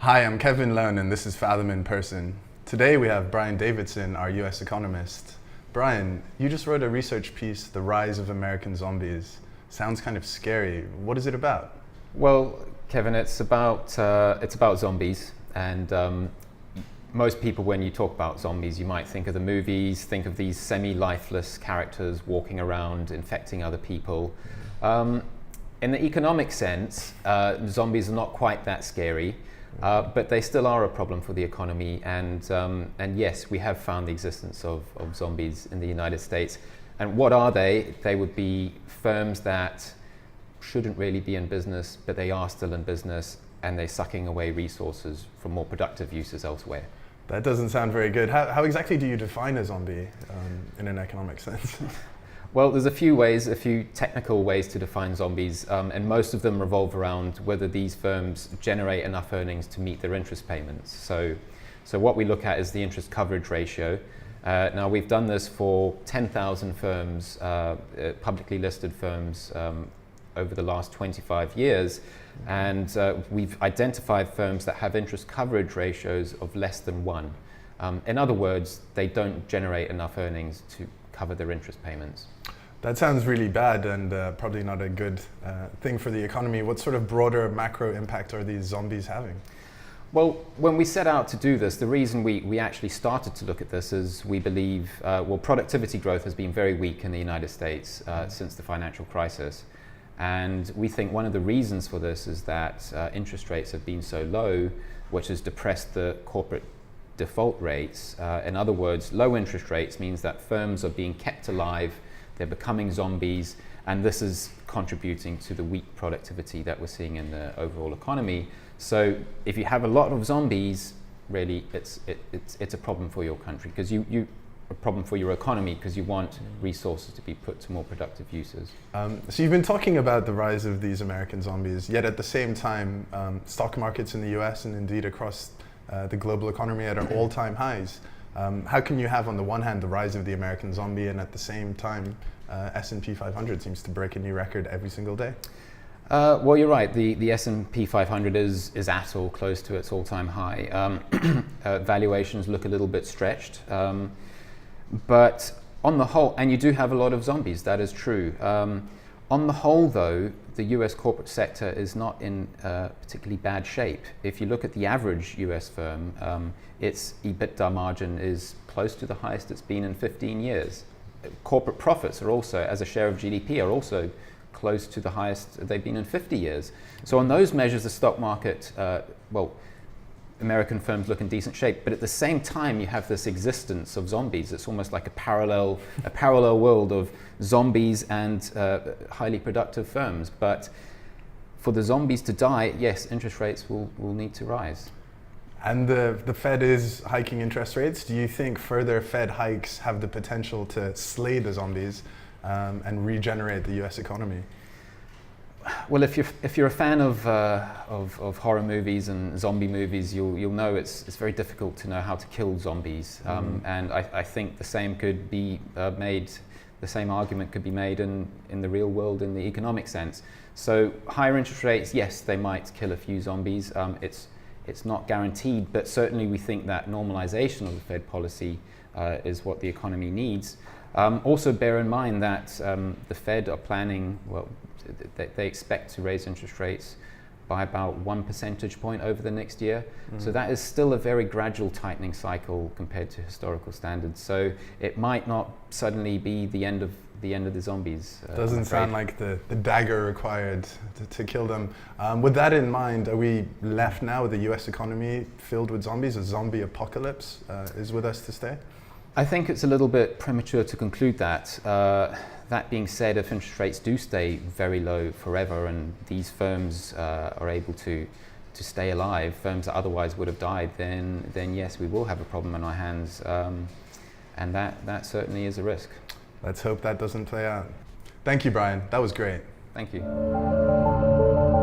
Hi, I'm Kevin Loane, and this is Fathom In Person. Today we have Brian Davidson, our US economist. Brian, you just wrote a research piece, The Rise of American Zombies. Sounds kind of scary. What is it about? Well, Kevin, it's about zombies, and most people, when you talk about zombies, you might think of the movies, think of these semi-lifeless characters walking around, infecting other people. In the economic sense, zombies are not quite that scary, but they still are a problem for the economy. And yes, we have found the existence of zombies in the United States. And what are they? They would be firms that shouldn't really be in business, but they are still in business, and they're sucking away resources from more productive uses elsewhere. That doesn't sound very good. How exactly do you define a zombie in an economic sense? Well, there's a few technical ways to define zombies, and most of them revolve around whether these firms generate enough earnings to meet their interest payments. So what we look at is the interest coverage ratio. Now, we've done this for 10,000 firms, publicly listed firms, over the last 25 years, and we've identified firms that have interest coverage ratios of less than 1. In other words, they don't generate enough earnings to cover their interest payments. That sounds really bad and probably not a good thing for the economy. What sort of broader macro impact are these zombies having? Well, when we set out to do this, the reason we actually started to look at this is we believe, productivity growth has been very weak in the United States since the financial crisis. And we think one of the reasons for this is that interest rates have been so low, which has depressed the corporate default rates. In other words, low interest rates means that firms are being kept alive, they're becoming zombies, and this is contributing to the weak productivity that we're seeing in the overall economy. So if you have a lot of zombies, really it's a problem for your country, because a problem for your economy, because you want resources to be put to more productive uses. So you've been talking about the rise of these American zombies, yet at the same time, stock markets in the US and indeed across the global economy at all-time highs. How can you have, on the one hand, the rise of the American zombie, and at the same time, S&P 500 seems to break a new record every single day? Well, you're right. The S&P 500 is at or close to its all-time high. Valuations look a little bit stretched. But on the whole, and you do have a lot of zombies, that is true. On the whole, though, the US corporate sector is not in particularly bad shape. If you look at the average US firm, its EBITDA margin is close to the highest it's been in 15 years. Corporate profits are also, as a share of GDP, are also close to the highest they've been in 50 years. So on those measures, the stock market, American firms look in decent shape, but at the same time you have this existence of zombies. It's almost like a parallel world of zombies and highly productive firms. But for the zombies to die, yes, interest rates will need to rise. And the Fed is hiking interest rates. Do you think further Fed hikes have the potential to slay the zombies and regenerate the US economy? Well, if you're a fan of horror movies and zombie movies, you'll know it's very difficult to know how to kill zombies, and I think the same could be made. The same argument could be made in the real world, in the economic sense. So higher interest rates, yes, they might kill a few zombies. It's not guaranteed, but certainly we think that normalization of the Fed policy is what the economy needs. Also bear in mind that the Fed are planning, they expect to raise interest rates by about 1 percentage point over the next year. So that is still a very gradual tightening cycle compared to historical standards. So it might not suddenly be the end of the zombies. Doesn't sound like the dagger required to kill them. With that in mind, are we left now with the US economy filled with zombies? A zombie apocalypse is with us to stay? I think it's a little bit premature to conclude that. That being said, if interest rates do stay very low forever and these firms are able to stay alive, firms that otherwise would have died, then yes, we will have a problem on our hands, and that certainly is a risk. Let's hope that doesn't play out. Thank you, Brian. That was great. Thank you.